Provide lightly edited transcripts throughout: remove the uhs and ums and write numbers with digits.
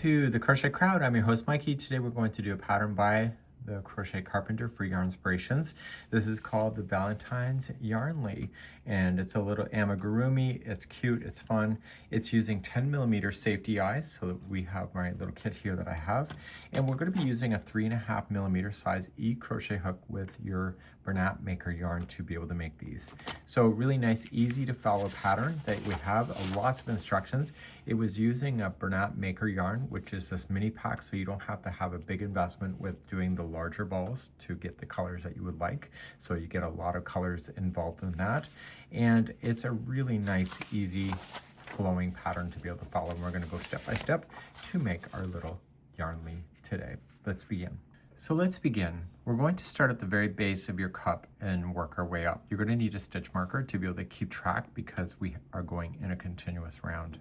to the Crochet Crowd. I'm your host Mikey. Today we're going to do a pattern by the Crochet Carpenter for Yarn Inspirations. This is called the Valentine's Yarnley, and it's a little amigurumi. It's cute, it's fun. It's using 10mm safety eyes, so that we have my little kit here that I have, and we're going to be using a 3.5mm size crochet hook with your Bernat maker yarn to be able to make these. So really nice, easy to follow pattern that we have, lots of instructions. It was using a Bernat maker yarn, which is this mini pack, so you don't have to have a big investment with doing the larger balls to get the colors that you would like. So you get a lot of colors involved in that. And it's a really nice, easy flowing pattern to be able to follow. And we're going to go step by step to make our little Yarnley today. Let's begin. So let's begin. We're going to start at the very base of your cup and work our way up. You're going to need a stitch marker to be able to keep track because we are going in a continuous round.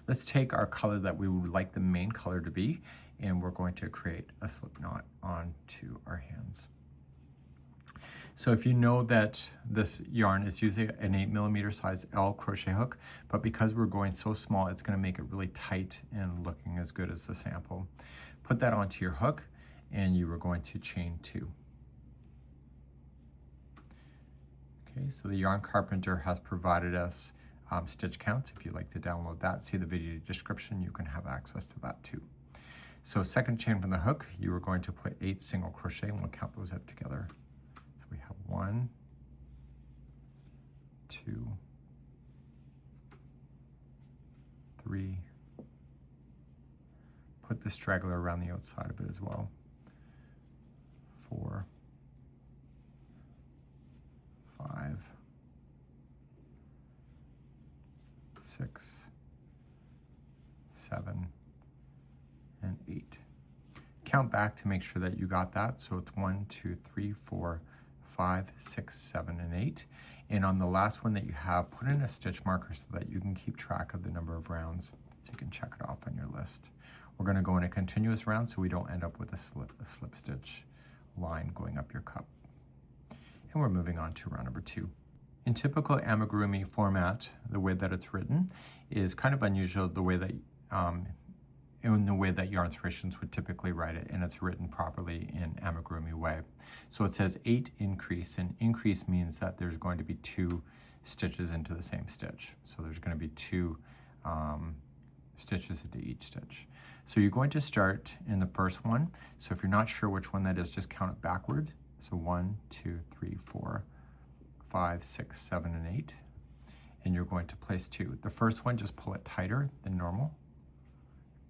Let's take our color that we would like the main color to be, and we're going to create a slip knot onto our hands. So if you know that this yarn is using an 8mm size L crochet hook, but because we're going so small, it's going to make it really tight and looking as good as the sample. Put that onto your hook, and you are going to chain 2. Okay, so the Yarn Carpenter has provided us stitch counts. If you'd like to download that, see the video description, you can have access to that too. So second chain from the hook, you are going to put 8 single crochet, and we'll count those out together. So we have 1, 2, 3, put the straggler around the outside of it as well, 4, 5, 6, 7, and 8. Count back to make sure that you got that. So it's 1, 2, 3, 4, 5, 6, 7, and 8. And on the last one that you have, put in a stitch marker so that you can keep track of the number of rounds, so you can check it off on your list. We're going to go in a continuous round so we don't end up with a slip stitch line going up your cup. And we're moving on to round number 2. In typical amigurumi format, the way that it's written is kind of unusual, the way that in the way that Yarn Inspirations would typically write it, and it's written properly in amigurumi way. So it says 8 increase, and increase means that there's going to be 2 stitches into the same stitch. So there's going to be 2 stitches into each stitch. So you're going to start in the first one. So if you're not sure which one that is, just count it backward. So 1, 2, 3, 4, 5, 6, 7, and 8. And you're going to place 2. The first one, just pull it tighter than normal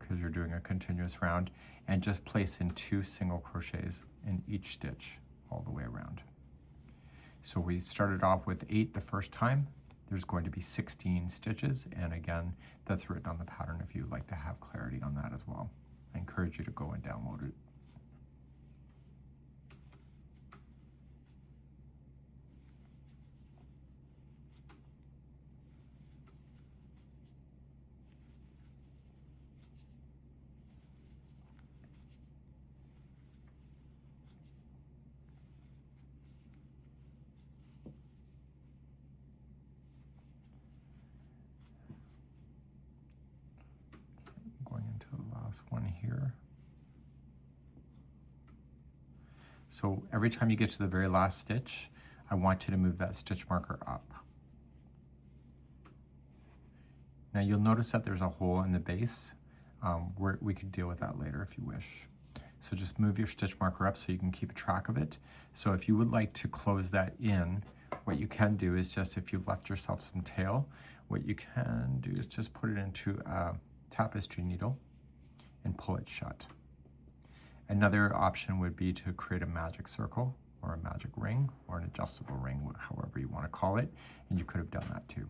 because you're doing a continuous round, and just place in 2 single crochets in each stitch all the way around. So we started off with 8 the first time. There's going to be 16 stitches, and again, that's written on the pattern if you'd like to have clarity on that as well. I encourage you to go and download it. One here. So every time you get to the very last stitch, I want you to move that stitch marker up. Now you'll notice that there's a hole in the base. Where we could deal with that later if you wish. So just move your stitch marker up so you can keep track of it. So if you would like to close that in, what you can do is just, if you've left yourself some tail, what you can do is just put it into a tapestry needle and pull it shut. Another option would be to create a magic circle or a magic ring or an adjustable ring, however you want to call it, and you could have done that too.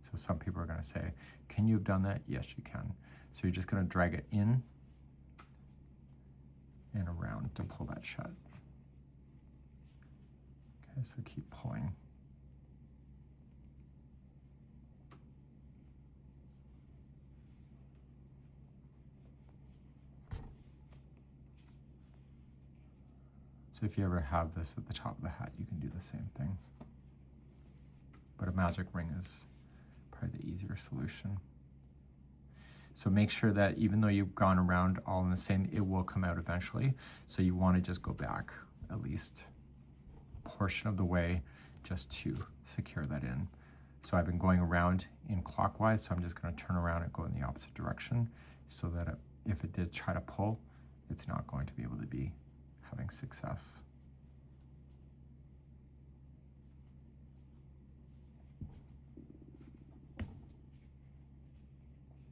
So some people are going to say, can you have done that? Yes, you can. So you're just going to drag it in and around to pull that shut. Okay, so keep pulling. So if you ever have this at the top of the hat, you can do the same thing. But a magic ring is probably the easier solution. So make sure that even though you've gone around all in the same, it will come out eventually. So you want to just go back at least a portion of the way just to secure that in. So I've been going around in clockwise, so I'm just going to turn around and go in the opposite direction so that if it did try to pull, it's not going to be able to be having success.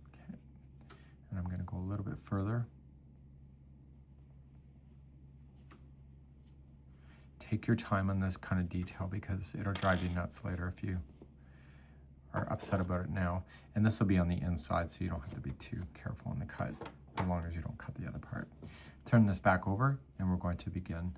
Okay, and I'm going to go a little bit further. Take your time on this kind of detail because it'll drive you nuts later if you are upset about it now. And this will be on the inside, so you don't have to be too careful in the cut, as long as you don't cut the other part. Turn this back over, and we're going to begin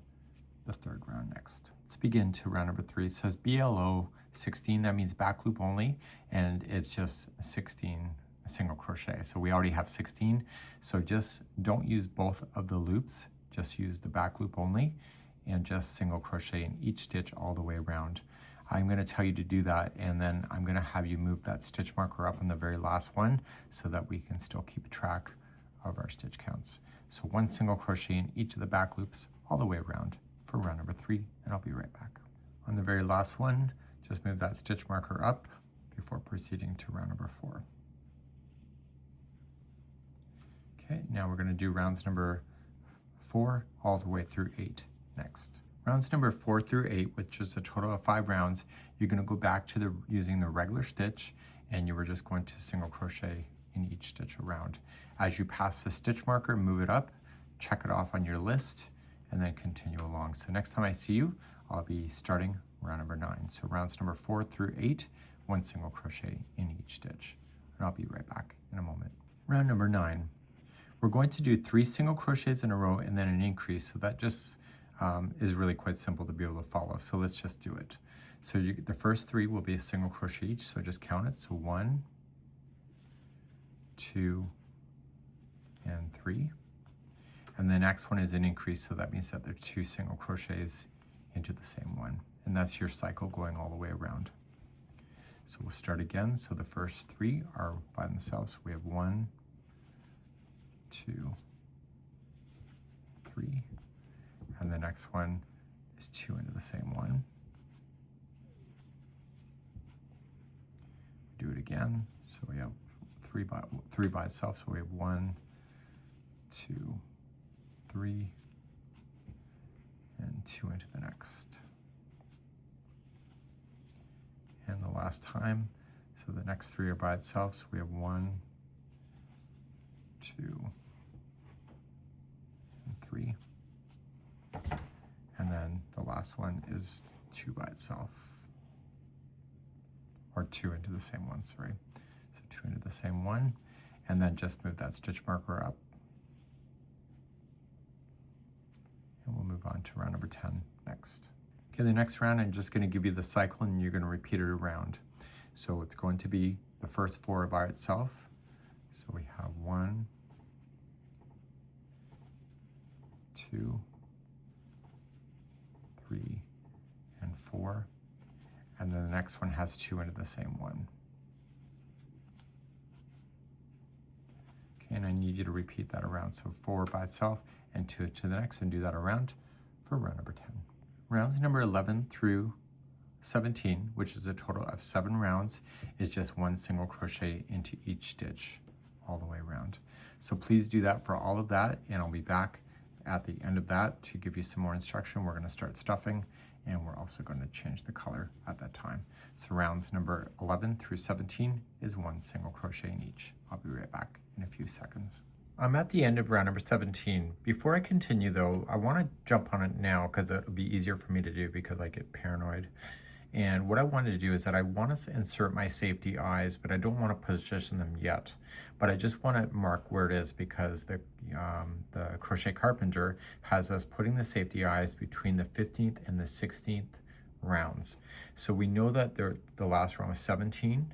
the third round next. Let's begin to round number 3. It says BLO 16, that means back loop only, and it's just 16 single crochet. So we already have 16, so just don't use both of the loops, just use the back loop only, and just single crochet in each stitch all the way around. I'm going to tell you to do that, and then I'm going to have you move that stitch marker up on the very last one so that we can still keep track of our stitch counts. So 1 single crochet in each of the back loops all the way around for round number 3, and I'll be right back. On the very last one, just move that stitch marker up before proceeding to round number 4. Okay, now we're going to do rounds number 4 all the way through 8 next. Rounds number 4 through 8, which is a total of 5 rounds, you're going to go back to using the regular stitch, and you were just going to single crochet in each stitch around. As you pass the stitch marker, move it up, check it off on your list, and then continue along. So next time I see you, I'll be starting round number 9. So rounds number 4 through 8, 1 single crochet in each stitch. And I'll be right back in a moment. Round number 9. We're going to do 3 single crochets in a row and then an increase. So that just is really quite simple to be able to follow. So let's just do it. So the first 3 will be a single crochet each. So just count it. So 1, 2, and 3. And the next one is an increase. So that means that there are 2 single crochets into the same one. And that's your cycle going all the way around. So we'll start again. So the first 3 are by themselves. So we have 1, 2, 3. And the next one is 2 into the same one. Do it again. So we have 3 by itself. So we have 1, 2, 3, and 2 into the next. And the last time, so the next 3 are by itself. So we have 1, 2, and 3. And then the last one is 2 by itself, or 2 into the same one, sorry. So 2 into the same one, and then just move that stitch marker up. And we'll move on to round number 10 next. Okay, the next round, I'm just going to give you the cycle and you're going to repeat it around. So it's going to be the first 4 by itself. So we have 1, 2, 3, and 4, and then the next one has 2 into the same one. Okay, and I need you to repeat that around. So 4 by itself and 2 to the next, and do that around for round number 10. Rounds number 11 through 17, which is a total of 7 rounds, is just 1 single crochet into each stitch all the way around. So please do that for all of that, and I'll be back at the end of that to give you some more instruction. We're going to start stuffing, and we're also going to change the color at that time. So rounds number 11 through 17 is 1 single crochet in each. I'll be right back in a few seconds. I'm at the end of round number 17. Before I continue though, I want to jump on it now because it'll be easier for me to do because I get paranoid. And what I wanted to do is that I want to insert my safety eyes, but I don't want to position them yet. But I just want to mark where it is because the Crochet Carpenter has us putting the safety eyes between the 15th and the 16th rounds. So we know that the last round was 17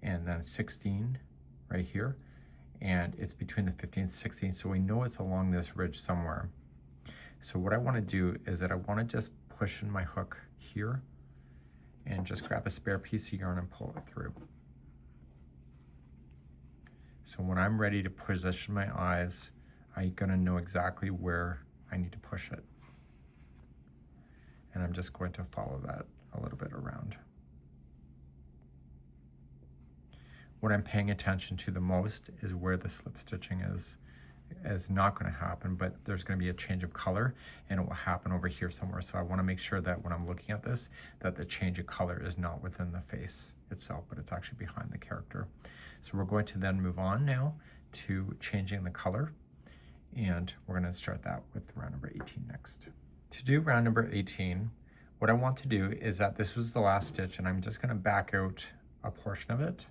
and then 16 right here. And it's between the 15th and 16th, so we know it's along this ridge somewhere. So what I want to do is that I want to just push in my hook here and just grab a spare piece of yarn and pull it through. So when I'm ready to position my eyes, I'm gonna know exactly where I need to push it. And I'm just going to follow that a little bit around. What I'm paying attention to the most is where the slip stitching is not going to happen, but there's going to be a change of color and it will happen over here somewhere. So I want to make sure that when I'm looking at this, that the change of color is not within the face itself, but it's actually behind the character. So we're going to then move on now to changing the color, and we're going to start that with round number 18 next. To do round number 18, what I want to do is that this was the last stitch, and I'm just going to back out a portion of it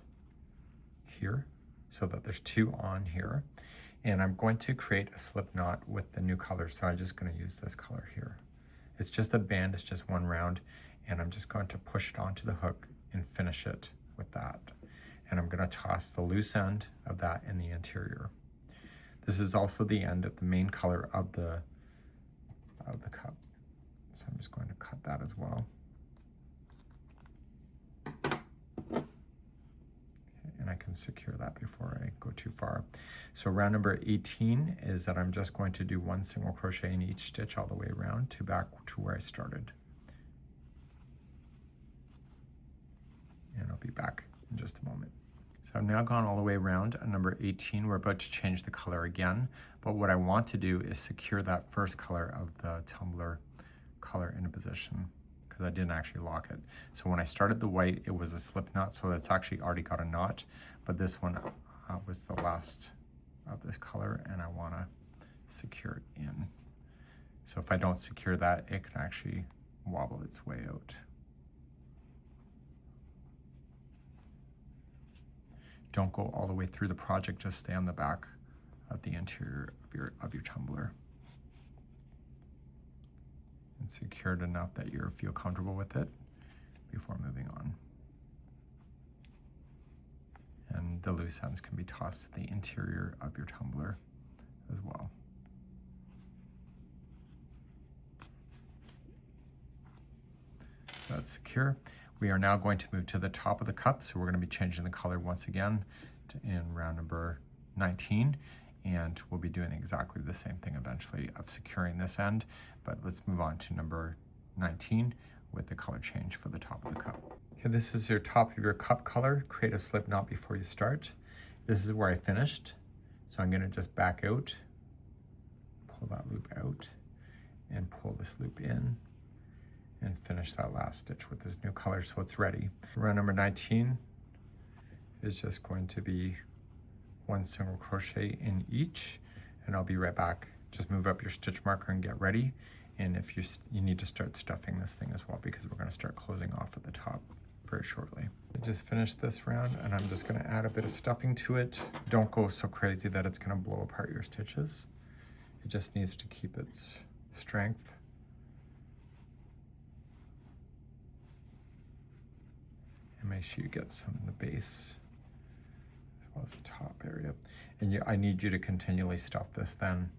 here so that there's 2 on here, and I'm going to create a slip knot with the new color. So I'm just going to use this color here. It's just a band, it's just 1 round, and I'm just going to push it onto the hook and finish it with that. And I'm going to toss the loose end of that in the interior. This is also the end of the main color of the cup. So I'm just going to cut that as well. And I can secure that before I go too far. So round number 18 is that I'm just going to do 1 single crochet in each stitch all the way around to back to where I started. And I'll be back in just a moment. So I've now gone all the way around at number 18. We're about to change the color again, but what I want to do is secure that first color of the tumbler color into position, because I didn't actually lock it. So when I started the white, it was a slip knot, so it's actually already got a knot, but this one was the last of this color, and I want to secure it in. So if I don't secure that, it can actually wobble its way out. Don't go all the way through the project, just stay on the back of the interior of your tumbler. And secure it enough that you feel comfortable with it before moving on. And the loose ends can be tossed to the interior of your tumbler as well. So that's secure. We are now going to move to the top of the cup, so we're going to be changing the color once again in round number 19, and we'll be doing exactly the same thing eventually of securing this end, but let's move on to number 19 with the color change for the top of the cup. Okay, this is your top of your cup color. Create a slip knot before you start. This is where I finished, so I'm going to just back out, pull that loop out, and pull this loop in, and finish that last stitch with this new color so it's ready. Round number 19 is just going to be 1 single crochet in each, and I'll be right back. Just move up your stitch marker and get ready. And if you need to start stuffing this thing as well, because we're going to start closing off at the top very shortly. I just finished this round, and I'm just going to add a bit of stuffing to it. Don't go so crazy that it's going to blow apart your stitches. It just needs to keep its strength. And make sure you get some in the base as well as the top area. And I need you to continually stuff this then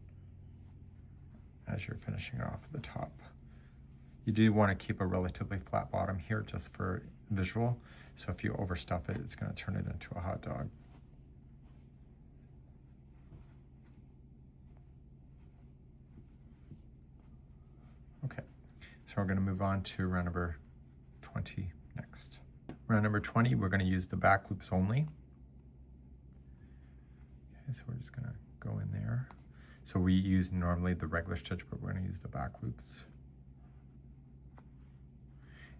as you're finishing it off at the top. You do want to keep a relatively flat bottom here just for visual. So if you overstuff it, it's going to turn it into a hot dog. Okay, so we're going to move on to round number 20 next. Round number 20, we're going to use the back loops only. Okay, so we're just going to go in there. So we use normally the regular stitch, but we're going to use the back loops.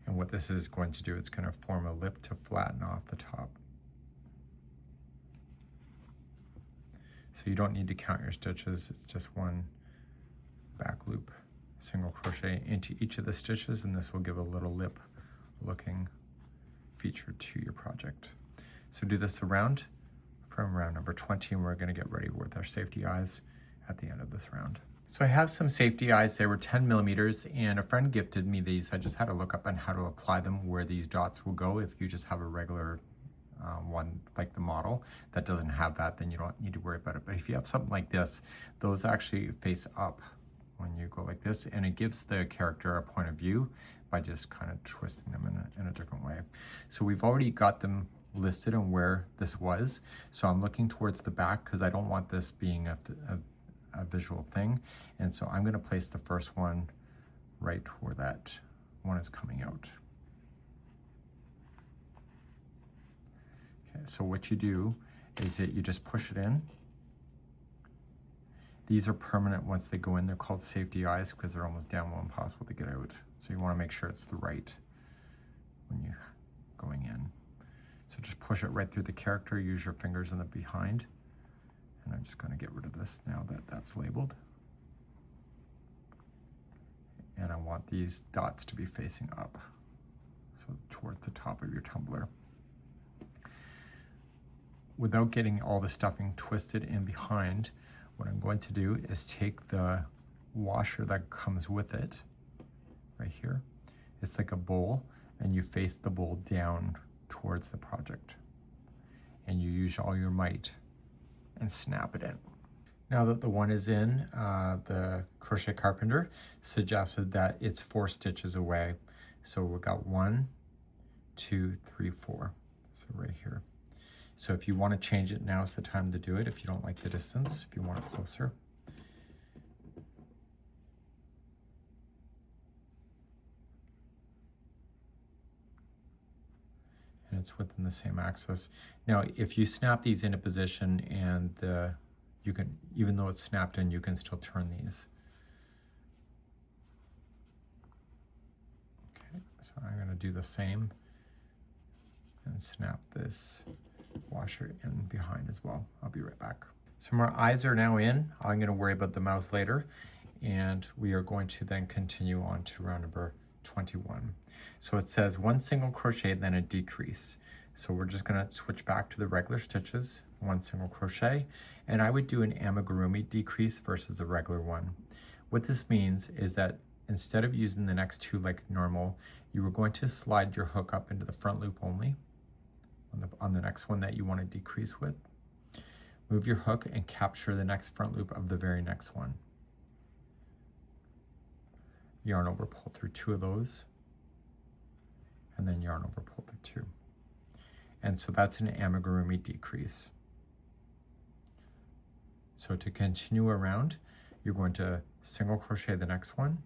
And what this is going to do, it's going to form a lip to flatten off the top. So you don't need to count your stitches, it's just 1 back loop, single crochet into each of the stitches, and this will give a little lip looking feature to your project. So do this around from round number 20, and we're going to get ready with our safety eyes at the end of this round. So I have some safety eyes. They were 10 millimeters, and a friend gifted me these. I just had to look up on how to apply them, where these dots will go. If you just have a regular one like the model that doesn't have that, then you don't need to worry about it. But if you have something like this, those actually face up when you go like this, and it gives the character a point of view by just kind of twisting them in a different way. So we've already got them listed on where this was. So I'm looking towards the back because I don't want this being a visual thing. And so I'm going to place the first one right where that one is coming out. Okay, so what you do is that you just push it in. These are permanent once they go in. They're called safety eyes because they're almost damn well impossible to get out. So you want to make sure it's the right when you're going in. So just push it right through the character, use your fingers in the behind. And I'm just going to get rid of this now that that's labeled. And I want these dots to be facing up, so towards the top of your tumbler. Without getting all the stuffing twisted in behind, what I'm going to do is take the washer that comes with it, right here. It's like a bowl, and you face the bowl down towards the project. And you use all your might and snap it in. Now that the one is in, the Crochet Carpenter suggested that it's 4 stitches away. So we've got 1, 2, 3, 4. So right here. So if you want to change it, now is the time to do it. If you don't like the distance, if you want it closer. And it's within the same axis. Now, if you snap these into position and you can, even though it's snapped in, you can still turn these. Okay, so I'm going to do the same and snap this washer in behind as well. I'll be right back. So my eyes are now in. I'm going to worry about the mouth later, and we are going to then continue on to round number 21. So it says 1 single crochet, then a decrease. So we're just going to switch back to the regular stitches, 1 single crochet, and I would do an amigurumi decrease versus a regular one. What this means is that instead of using the next 2 like normal, you were going to slide your hook up into the front loop only on the next one that you want to decrease with. Move your hook and capture the next front loop of the very next one. Yarn over, pull through 2 of those, and then yarn over, pull through 2. And so that's an amigurumi decrease. So to continue around, you're going to single crochet the next one,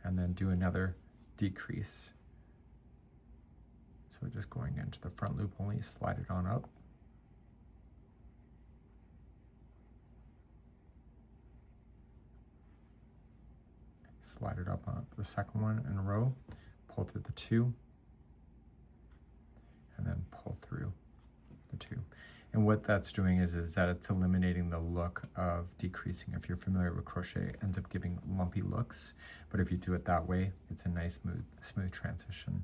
and then do another decrease. So just going into the front loop only, slide it on up. Slide it up on the second one in a row, pull through the 2, and then pull through the 2. And what that's doing is that it's eliminating the look of decreasing. If you're familiar with crochet, it ends up giving lumpy looks, but if you do it that way, it's a nice smooth transition.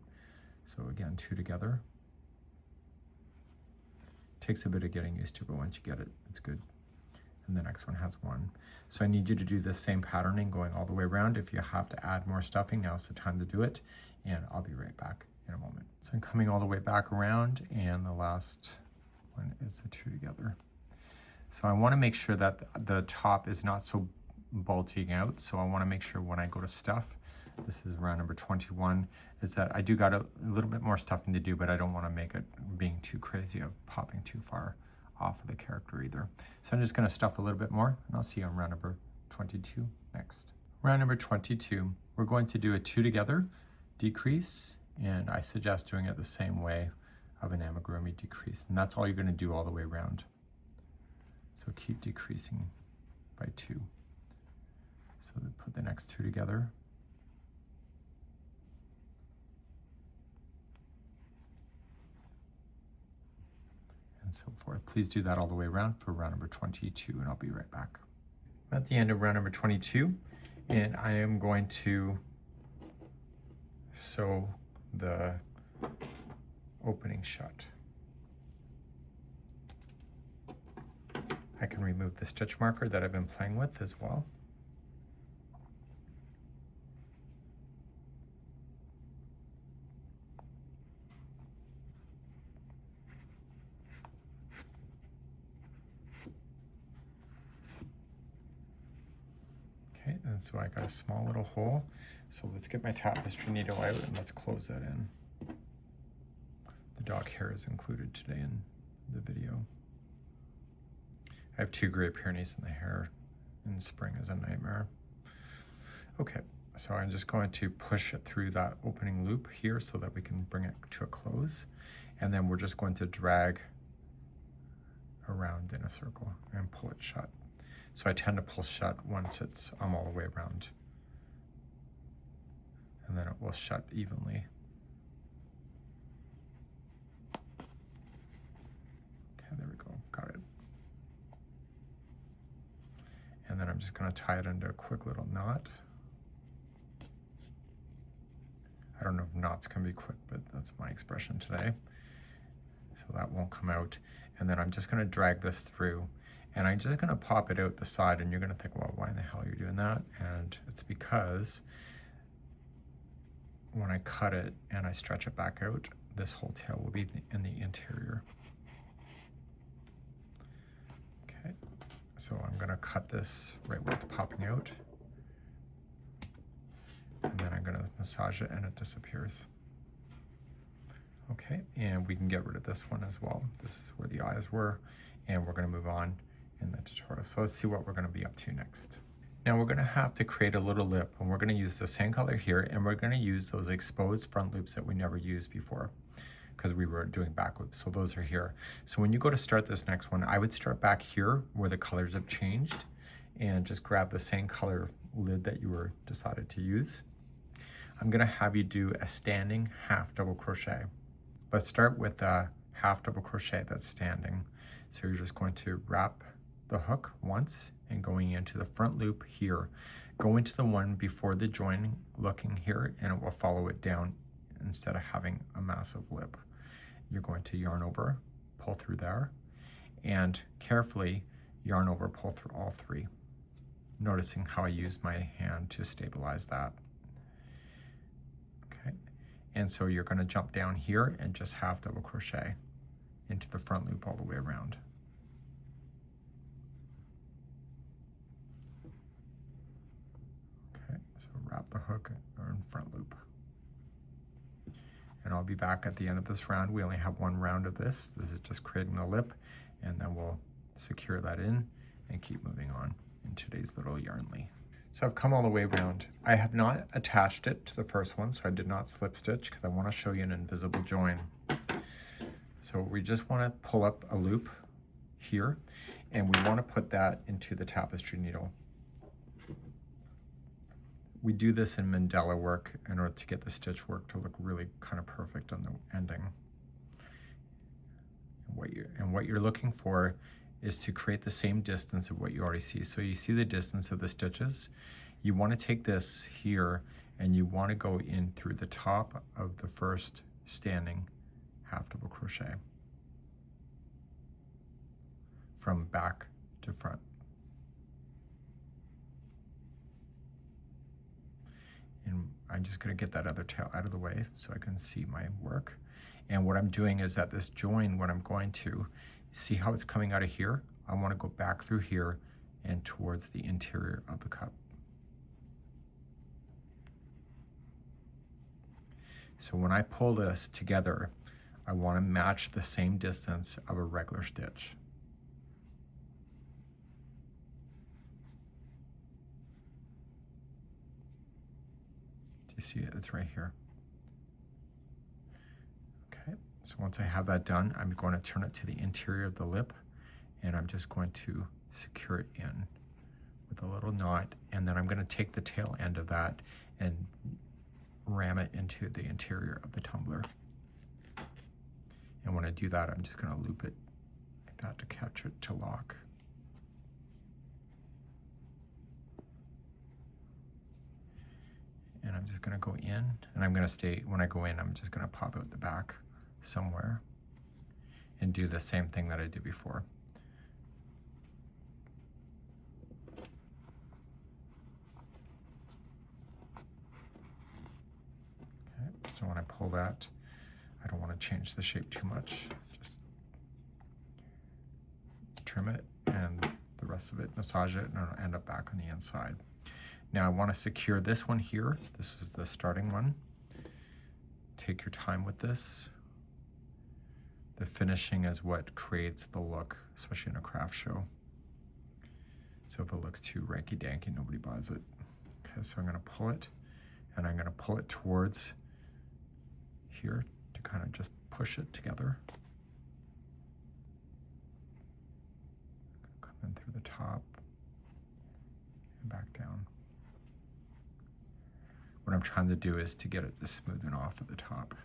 So again, 2 together. Takes a bit of getting used to, but once you get it, it's good. And the next one has 1. So I need you to do the same patterning going all the way around. If you have to add more stuffing, now's the time to do it, and I'll be right back in a moment. So I'm coming all the way back around, and the last one is the 2 together. So I want to make sure that the top is not so bulging out. So I want to make sure when I go to stuff, this is round number 21, is that I do got a little bit more stuffing to do, but I don't want to make it being too crazy of popping too far off of the character either. So I'm just going to stuff a little bit more, and I'll see you on round number 22 next. Round number 22, we're going to do a 2 together decrease, and I suggest doing it the same way of an amigurumi decrease, and that's all you're going to do all the way around. So keep decreasing by 2. So put the next 2 together. And so forth. Please do that all the way around for round number 22, and I'll be right back. I'm at the end of round number 22, and I am going to sew the opening shut. I can remove the stitch marker that I've been playing with as well. And so I got a small little hole. So let's get my tapestry needle out and let's close that in. dog hair is included today in the video. I have 2 gray peonies and the hair in spring is a nightmare. Okay, so I'm just going to push it through that opening loop here so that we can bring it to a close. And then we're just going to drag around in a circle and pull it shut. So I tend to pull shut once it's all the way around. And then it will shut evenly. Okay, there we go, got it. And then I'm just going to tie it into a quick little knot. I don't know if knots can be quick, but that's my expression today. So that won't come out. And then I'm just going to drag this through, and I'm just going to pop it out the side, and you're going to think, well, why in the hell are you doing that? And it's because when I cut it and I stretch it back out, this whole tail will be in the interior. Okay, so I'm going to cut this right where it's popping out, and then I'm going to massage it and it disappears. Okay, and we can get rid of this one as well. This is where the eyes were, and we're going to move on in the tutorial. So let's see what we're going to be up to next. Now we're going to have to create a little lip, and we're going to use the same color here, and we're going to use those exposed front loops that we never used before because we were doing back loops. So those are here. So when you go to start this next one, I would start back here where the colors have changed and just grab the same color lid that you were decided to use. I'm going to have you do a standing half double crochet. Let's start with a half double crochet that's standing. So you're just going to wrap the hook once and going into the front loop here. Go into the one before the join looking here, and it will follow it down instead of having a massive lip. You're going to yarn over, pull through there, and carefully yarn over, pull through all 3. Noticing how I use my hand to stabilize that. Okay, and so you're going to jump down here and just half double crochet into the front loop all the way around. Okay, so wrap the hook or in front loop. And I'll be back at the end of this round. We only have 1 round of this. This is just creating the lip, and then we'll secure that in and keep moving on in today's little Yarnley. So I've come all the way around. I have not attached it to the first one, so I did not slip stitch because I want to show you an invisible join. So we just want to pull up a loop here, and we want to put that into the tapestry needle. We do this in mandala work in order to get the stitch work to look really kind of perfect on the ending. And what you're looking for is to create the same distance of what you already see. So you see the distance of the stitches. You want to take this here and you want to go in through the top of the first standing half double crochet from back to front. And I'm just going to get that other tail out of the way so I can see my work. And what I'm doing is at this join, what I'm going to see how it's coming out of here. I want to go back through here and towards the interior of the cup. So when I pull this together, I want to match the same distance of a regular stitch. Do you see it? It's right here. Okay, so once I have that done, I'm going to turn it to the interior of the lip, and I'm just going to secure it in with a little knot, and then I'm going to take the tail end of that and ram it into the interior of the tumbler. And when I do that, I'm just going to loop it like that to catch it to lock. And I'm just going to go in, and I'm going to stay, when I go in, I'm just going to pop out the back somewhere and do the same thing that I did before. Okay, so when I pull that, I don't want to change the shape too much. Just trim it and the rest of it, massage it, and it'll end up back on the inside. Now I want to secure this one here. This is the starting one. Take your time with this. The finishing is what creates the look, especially in a craft show. So if it looks too ranky-danky, nobody buys it. Okay, so I'm gonna pull it, and I'm gonna pull it towards here to kind of just push it together. Come in through the top and back down. What I'm trying to do is to get it to smoothen off at the top.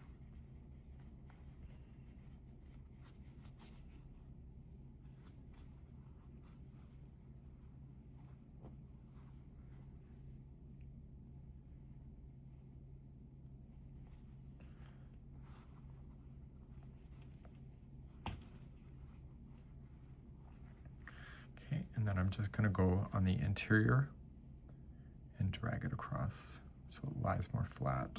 And then I'm just going to go on the interior and drag it across so it lies more flat.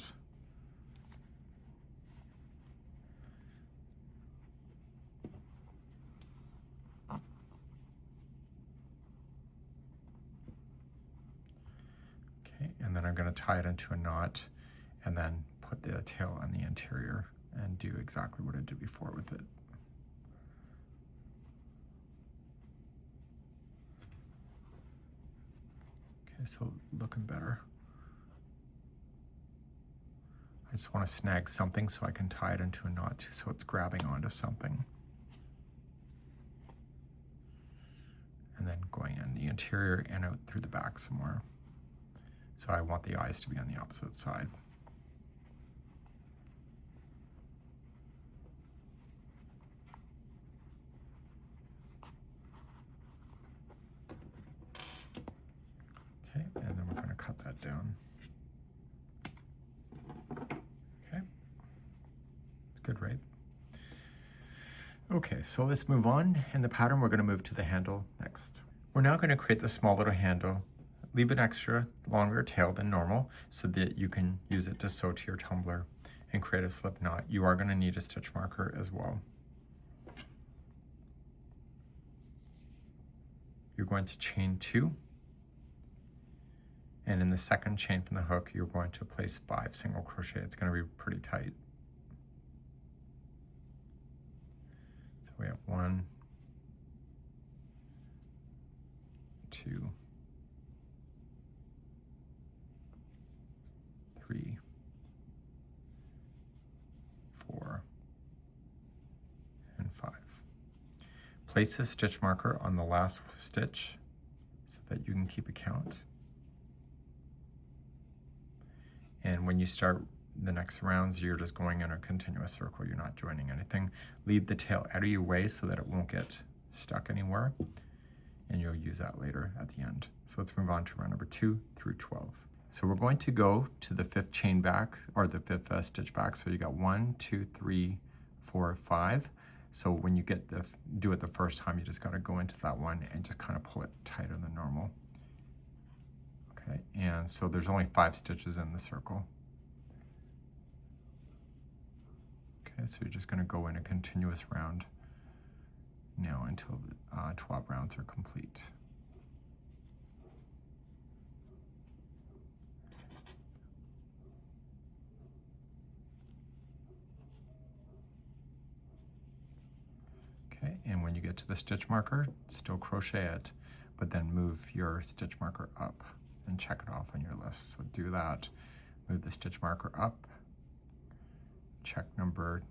Okay, and then I'm going to tie it into a knot and then put the tail on the interior and do exactly what I did before with it. So looking better. I just want to snag something so I can tie it into a knot so it's grabbing onto something. And then going in the interior and out through the back some more. So I want the eyes to be on the opposite side. And then we're going to cut that down. Okay, good, right? Okay, so let's move on. In the pattern, we're going to move to the handle next. We're now going to create the small little handle. Leave an extra longer tail than normal so that you can use it to sew to your tumbler and create a slip knot. You are going to need a stitch marker as well. You're going to chain 2. And in the second chain from the hook, you're going to place 5 single crochet. It's going to be pretty tight. So we have 1, 2, 3, 4, and 5. Place a stitch marker on the last stitch so that you can keep a count. And when you start the next rounds, you're just going in a continuous circle. You're not joining anything. Leave the tail out of your way so that it won't get stuck anywhere. And you'll use that later at the end. So let's move on to round number 2 through 12. So we're going to go to the 5th chain back, or the 5th stitch back. So you got 1, 2, 3, 4, 5. So when you get do it the first time, you just got to go into that one and just kind of pull it tighter than normal. Okay, and so there's only 5 stitches in the circle. Okay, so you're just going to go in a continuous round now until 12 rounds are complete. Okay, and when you get to the stitch marker, still crochet it, but then move your stitch marker up and check it off on your list. So do that, move the stitch marker up, check number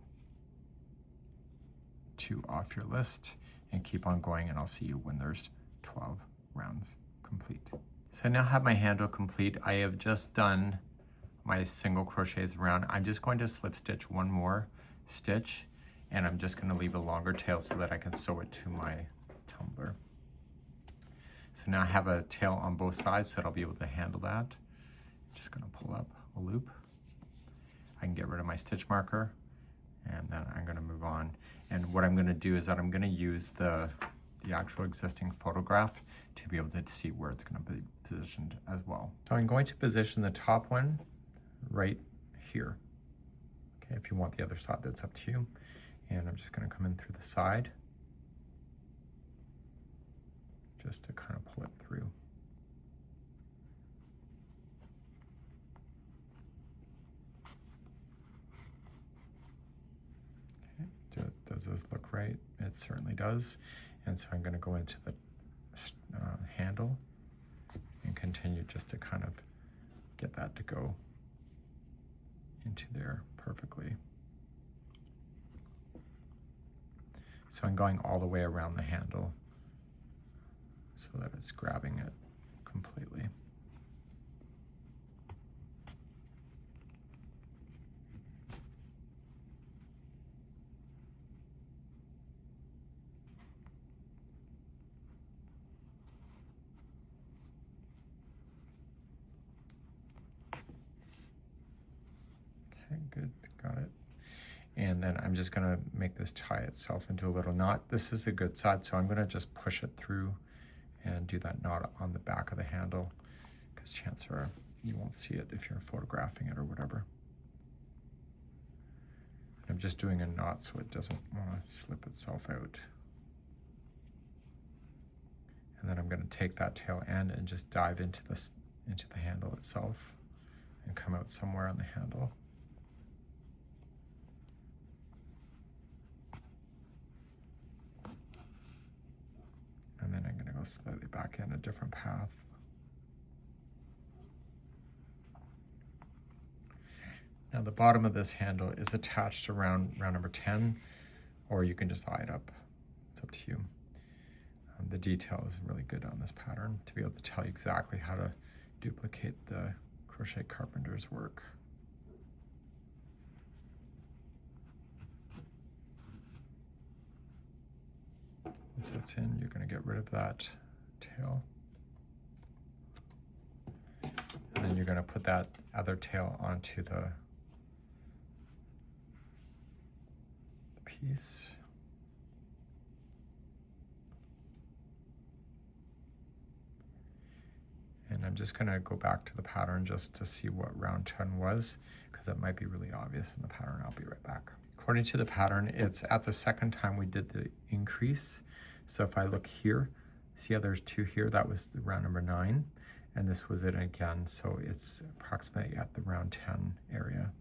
2 off your list, and keep on going, and I'll see you when there's 12 rounds complete. So I now have my handle complete. I have just done my single crochets around. I'm just going to slip stitch 1 more stitch, and I'm just going to leave a longer tail so that I can sew it to my tumbler. So now I have a tail on both sides, so I'll be able to handle that. Just going to pull up a loop. I can get rid of my stitch marker, and then I'm going to move on. And what I'm going to do is that I'm going to use the actual existing photograph to be able to see where it's going to be positioned as well. So I'm going to position the top one right here. Okay, if you want the other side, that's up to you. And I'm just going to come in through the side just to kind of pull it through. Okay, does does this look right? It certainly does. And so I'm going to go into the handle and continue just to kind of get that to go into there perfectly. So I'm going all the way around the handle so that it's grabbing it completely. Okay, good, got it. And then I'm just gonna make this tie itself into a little knot. This is the good side, so I'm gonna just push it through and do that knot on the back of the handle, because chances are you won't see it if you're photographing it or whatever. I'm just doing a knot so it doesn't wanna slip itself out. And then I'm gonna take that tail end and just dive into the handle itself and come out somewhere on the handle. And then I'm going to go slightly back in a different path. Now the bottom of this handle is attached around round number 10, or you can just eye it up. It's up to you. The detail is really good on this pattern to be able to tell you exactly how to duplicate the Crochet Carpenter's work. Once that's in, you're going to get rid of that tail. And then you're going to put that other tail onto the piece. And I'm just going to go back to the pattern just to see what round 10 was, because that might be really obvious in the pattern. I'll be right back. According to the pattern, it's at the second time we did the increase. So if I look here, see how there's 2 here? That was the round number 9, and this was it again. So it's approximately at the round 10 area.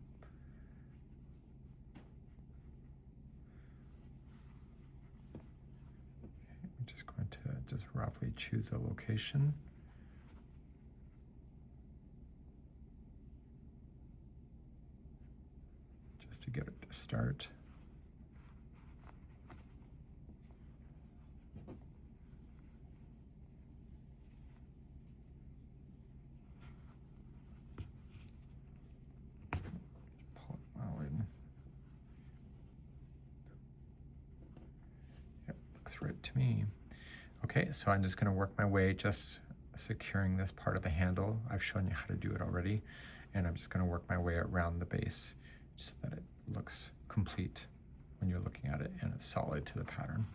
I'm just going to just roughly choose a location. To get it to start. Pull it out in. Yep, looks right to me. Okay, so I'm just going to work my way just securing this part of the handle. I've shown you how to do it already, and I'm just going to work my way around the base so that it looks complete when you're looking at it and it's solid to the pattern.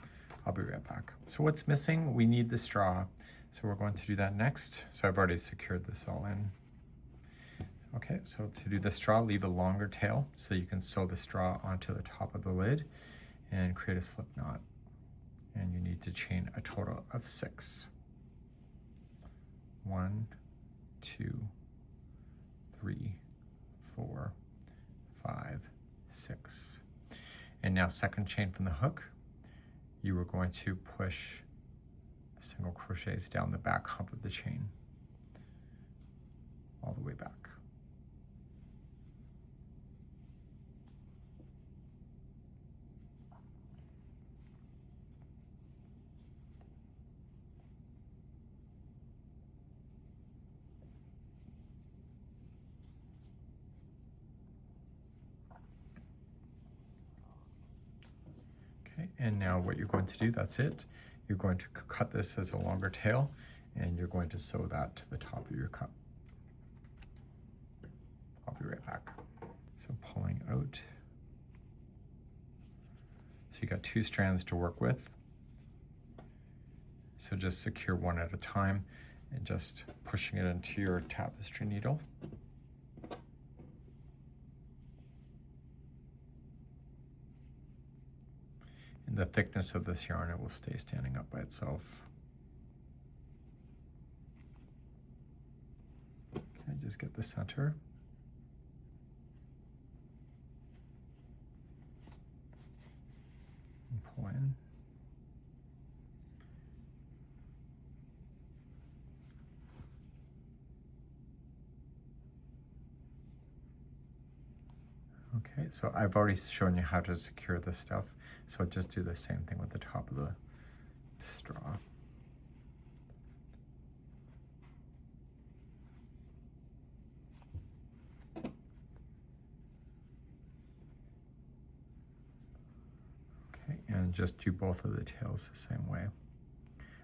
I'll be right back. So what's missing? We need the straw. So we're going to do that next. So I've already secured this all in. Okay, so to do the straw, leave a longer tail so you can sew the straw onto the top of the lid and create a slip knot. And you need to chain a total of 6. 1, 2, 3, 4, 5, 6. And now second chain from the hook, you are going to push single crochets down the back hump of the chain all the way back. And now what you're going to do, that's it. You're going to cut this as a longer tail, and you're going to sew that to the top of your cup. I'll be right back. So pulling out. So you got 2 strands to work with. So just secure one at a time and just pushing it into your tapestry needle. And the thickness of this yarn, it will stay standing up by itself. Okay, just get the center. pull in. Okay, so I've already shown you how to secure this stuff, so just do the same thing with the top of the straw. Okay, and just do both of the tails the same way.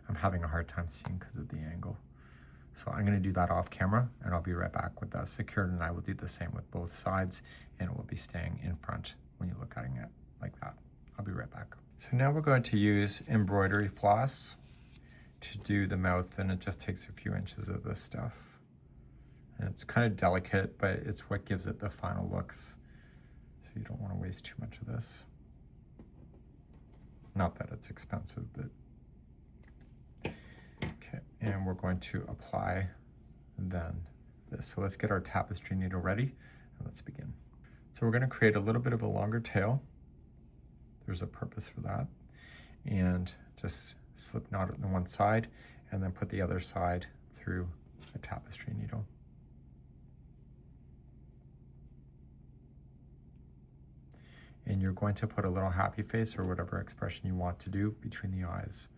I'm having a hard time seeing because of the angle. So I'm going to do that off camera, and I'll be right back with that secured, and I will do the same with both sides, and it will be staying in front when you look at it like that. I'll be right back. So now we're going to use embroidery floss to do the mouth, and it just takes a few inches of this stuff. And it's kind of delicate, but it's what gives it the final looks. So you don't want to waste too much of this. Not that it's expensive, but okay, and we're going to apply then this. So let's get our tapestry needle ready and let's begin. So we're going to create a little bit of a longer tail. There's a purpose for that. And just slip knot it on one side and then put the other side through a tapestry needle. And you're going to put a little happy face or whatever expression you want to do between the eyes.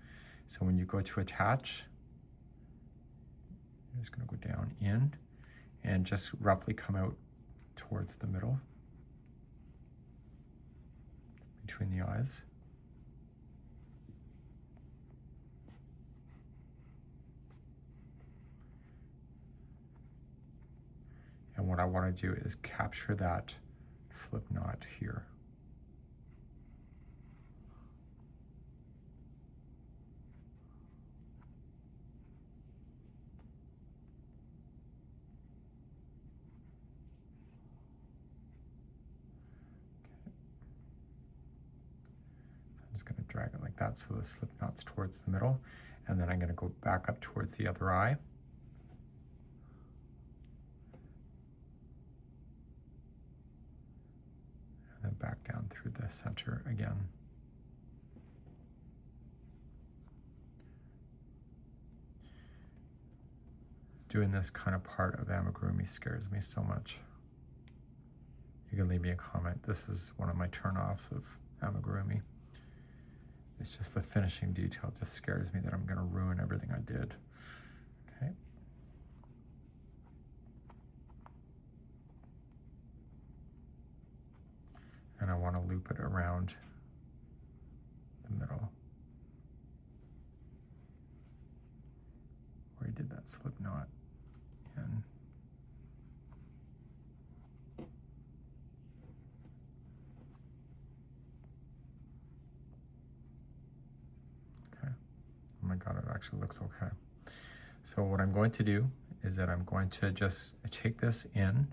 So when you go to attach, you're just going to go down in and just roughly come out towards the middle between the eyes. And what I want to do is capture that slip knot here. I'm just going to drag it like that so the slip knot's towards the middle, and then I'm going to go back up towards the other eye. And then back down through the center again. Doing this kind of part of amigurumi scares me so much. You can leave me a comment. This is one of my turn-offs of amigurumi. It's just the finishing detail just scares me that I'm going to ruin everything I did. Okay. And I want to loop it around the middle where you did that slip knot in. Oh my God, it actually looks okay. So what I'm going to do is that I'm going to just take this in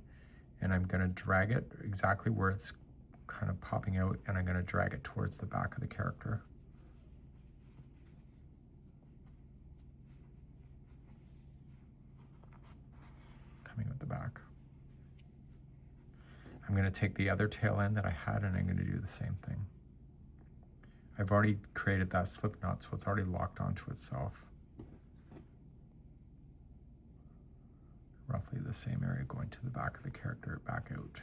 and I'm going to drag it exactly where it's kind of popping out, and I'm going to drag it towards the back of the character. Coming out the back. I'm going to take the other tail end that I had and I'm going to do the same thing. I've already created that slip knot, so it's already locked onto itself. Roughly the same area going to the back of the character, back out.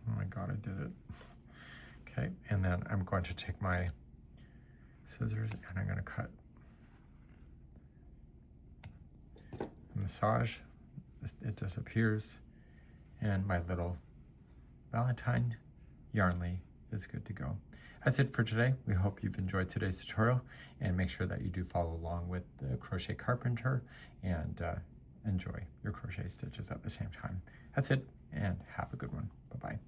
Oh my God, I did it. Okay, and then I'm going to take my scissors and I'm going to cut. Massage, it disappears, and my little Valentine Yarnley is good to go. That's it for today. We hope you've enjoyed today's tutorial, and make sure that you do follow along with the Crochet Carpenter and enjoy your crochet stitches at the same time. That's it, and have a good one. Bye-bye.